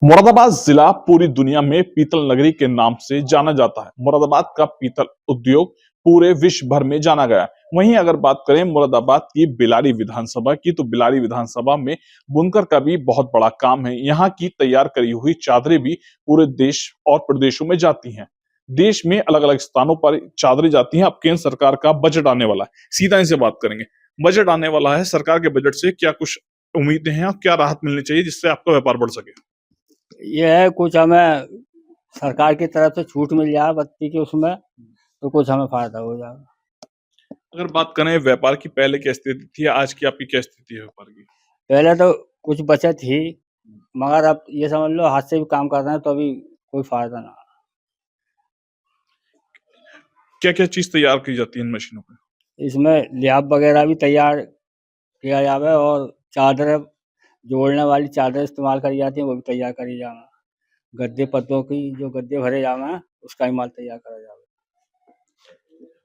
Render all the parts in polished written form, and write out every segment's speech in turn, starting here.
मुरादाबाद जिला पूरी दुनिया में पीतल नगरी के नाम से जाना जाता है। मुरादाबाद का पीतल उद्योग पूरे विश्व भर में जाना गया है। वहीं अगर बात करें मुरादाबाद की बिलारी विधानसभा की, तो बिलारी विधानसभा में बुनकर का भी बहुत बड़ा काम है। यहाँ की तैयार करी हुई चादरें भी पूरे देश और प्रदेशों में जाती हैं। देश में अलग अलग स्थानों पर चादरें जाती हैं। अब केंद्र सरकार का बजट आने वाला है, सीधा इनसे बात करेंगे। बजट आने वाला है, सरकार के बजट से क्या कुछ उम्मीदें हैं और क्या राहत मिलनी चाहिए जिससे आपका व्यापार बढ़ सके? ये है कुछ हमें सरकार की तरफ से छूट मिल जाए बत्ती की, उसमें तो कुछ हमें फायदा हो जाएगा। अगर बात करें व्यापार की, पहले क्या स्थिति थी, आज की आपकी क्या स्थिति है व्यापार की? पहले तो कुछ बचत थी, मगर अब ये समझ लो हाथ से भी काम कर रहे हैं तो अभी कोई फायदा ना। क्या क्या चीज तैयार की जाती है इन मशीनों पे? इसमें लिहाफ वगैरह भी तैयार किया जावे और चादर जोड़ने वाली चादर इस्तेमाल करी जाती है, वो भी तैयार करी जावे। गद्दे पत्तों की जो गद्दे भरे जावे हैं उसका ही माल तैयार करा जावे।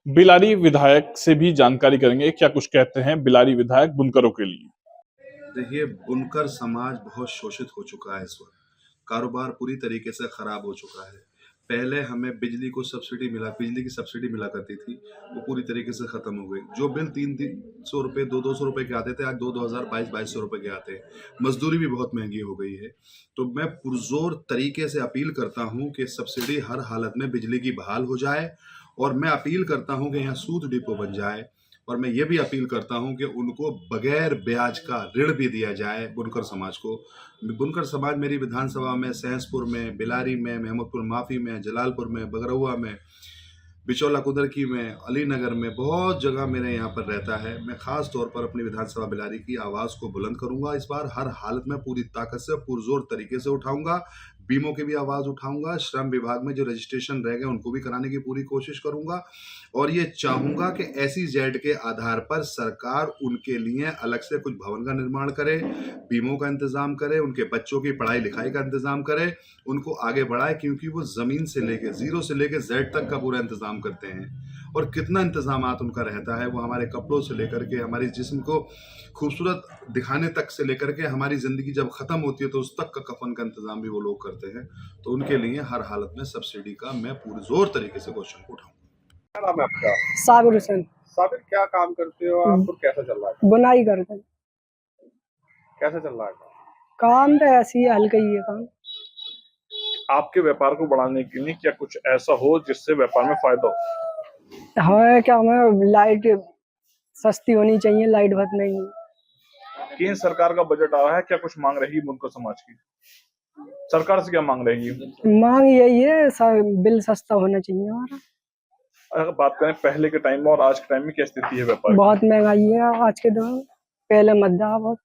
बिलारी विधायक से भी जानकारी करेंगे, क्या कुछ कहते हैं बिलारी विधायक बुनकरों के लिए। देखिए, बुनकर समाज बहुत शोषित हो चुका है इस वक्त। कारोबार पूरी तरीके से खराब हो चुका है। पहले हमें बिजली की सब्सिडी मिला करती थी, वो पूरी तरीके से खत्म हो गई। जो बिल 300 रुपये 200 रुपये के आते थे, आज 2000 2200 रुपये के आते हैं। मजदूरी भी बहुत महंगी हो गई है। तो मैं पुरजोर तरीके से अपील करता हूँ कि सब्सिडी हर हालत में बिजली की बहाल हो जाए, और मैं अपील करता हूँ कि यहाँ सूद डिपो बन जाए, और मैं ये भी अपील करता हूं कि उनको बगैर ब्याज का ऋण भी दिया जाए बुनकर समाज को। बुनकर समाज मेरी विधानसभा में सहसपुर में, बिलारी में, महमूदपुर माफी में, जलालपुर में, बगरौआ में, बिचौला कुदरकी में, अलीनगर में, बहुत जगह मेरे यहाँ पर रहता है। मैं खास तौर पर अपनी विधानसभा बिलारी की आवाज़ को बुलंद करूंगा। इस बार हर हालत में पूरी ताकत से पुरजोर तरीके से उठाऊंगा। बीमों की भी आवाज़ उठाऊंगा। श्रम विभाग में जो रजिस्ट्रेशन रह गए उनको भी कराने की पूरी कोशिश करूंगा, और ये चाहूंगा कि SEZ के आधार पर सरकार उनके लिए अलग से कुछ भवन का निर्माण करे, बीमों का इंतजाम करे, उनके बच्चों की पढ़ाई लिखाई का इंतजाम करे, उनको आगे बढ़ाए, क्योंकि वो ज़मीन से लेके जीरो से लेके Z तक का पूरा इंतजाम करते हैं। और कितना इंतजामात उनका रहता है, वो हमारे कपड़ों से लेकर के हमारे जिस्म को खूबसूरत दिखाने तक से लेकर के हमारी ज़िंदगी जब ख़त्म होती है तो उस तक का कफन का इंतजाम भी वो लोग करते हैं। तो उनके लिए हर हालत में सब्सिडी का मैं पुरजोर तरीके से क्वेश्चन उठाऊंगा। क्या नाम है आपका? साबिर हुसैन। साबिर, क्या काम करते हो आप और कैसा चल रहा है? बुनाई करते हैं। कैसा चल रहा है काम तो ऐसी है, हल्का ही है काम। आपके व्यापार को बढ़ाने के लिए क्या कुछ ऐसा हो जिससे व्यापार में फायदा हो? हमें क्या, हमें लाइट सस्ती होनी चाहिए, लाइट बहुत महंगी है। केंद्र सरकार का बजट आया है, क्या कुछ मांग रहेगी बुनकर समाज की? सरकार से क्या मांग रहेगी? मांग यही है, बिल सस्ता होना चाहिए हमारा। अगर बात करें पहले के टाइम में और आज के टाइम में क्या स्थिति है व्यापार की? बहुत महंगाई है आज के दौर में, पहले मत जा बहुत।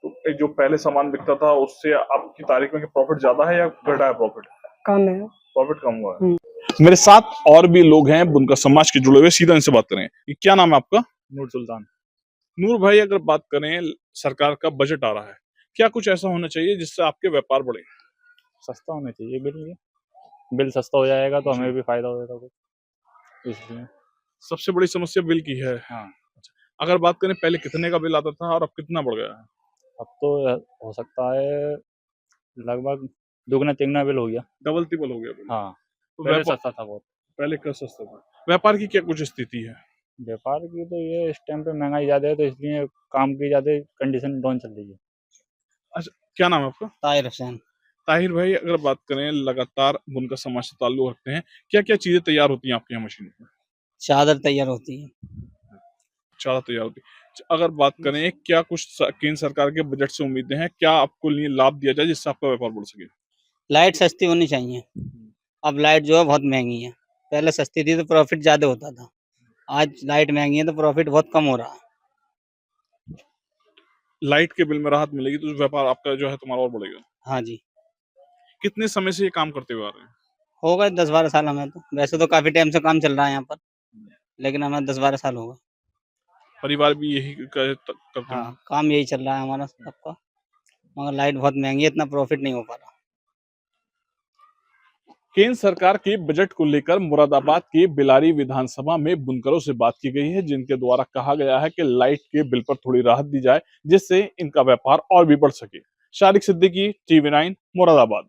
तो जो पहले सामान बिकता था उससे आपकी तारीख में प्रॉफिट ज्यादा है या घटा है? प्रॉफिट कम है। प्रॉफिट कम हुआ है। मेरे साथ और भी लोग हैं बुनकर समाज के जुड़े हुए, सीधा इनसे बात करें। क्या नाम है आपका? नूर सुल्तान। नूर भाई, अगर बात करें सरकार का बजट आ रहा है, क्या कुछ ऐसा होना चाहिए जिससे आपके व्यापार बढ़े? सस्ता होना चाहिए बिल सस्ता हो जाएगा तो हमें भी फायदा होगा कुछ, इसलिए। सबसे बड़ी समस्या बिल की है। हाँ। अगर बात करें पहले कितने का बिल आता था और अब कितना बढ़ गया है? अब तो हो सकता है लगभग दुगना तिगना बिल हो गया। डबल ट्रिपल हो गया बिल। हाँ, तो पहले सस्ता था बहुत। पहले क्या सस्ता था? व्यापार की क्या कुछ स्थिति है? व्यापार की तो ये इस टाइम पे महंगाई ज्यादा है तो इसलिए काम की ज्यादा कंडीशन डाउन चल रही है। अच्छा, क्या नाम है आपका? ताहिर हुसैन। ताहिर भाई, अगर बात करें लगातार बुनकर समाज से ताल्लुक रखते हैं, क्या क्या चीजें तैयार होती हैं आपके यहाँ मशीन में? चादर तैयार होती है। चादर तैयार होती है। अगर बात करें क्या कुछ केंद्र सरकार के बजट से उम्मीदें हैं, क्या आपको लिए लाभ दिया जाए जिससे आपका व्यापार बढ़ सके? लाइट सस्ती होनी चाहिए। अब लाइट जो है बहुत महंगी है, पहले सस्ती थी तो प्रॉफिट ज्यादा होता था, आज लाइट महंगी है तो प्रॉफिट बहुत कम हो रहा है। लाइट के बिल में राहत मिलेगी तो व्यापार आपका जो है तुम्हारा और बढ़ेगा। हाँ जी। कितने समय से ये काम करते हुए आ रहे हैं? हो गए 10-12 साल हमें तो, वैसे तो काफी टाइम से काम चल रहा है यहाँ पर, लेकिन हमें 10-12 साल हो गए। परिवार भी यही करते हैं? हाँ, काम यही चल रहा है हमारा सबका, मगर लाइट बहुत महंगी है, इतना प्रॉफिट नहीं हो पा रहा। केंद्र सरकार के बजट को लेकर मुरादाबाद के बिलारी विधानसभा में बुनकरों से बात की गई है, जिनके द्वारा कहा गया है कि लाइट के बिल पर थोड़ी राहत दी जाए जिससे इनका व्यापार और भी बढ़ सके। शारिक सिद्दीकी, TV9 मुरादाबाद।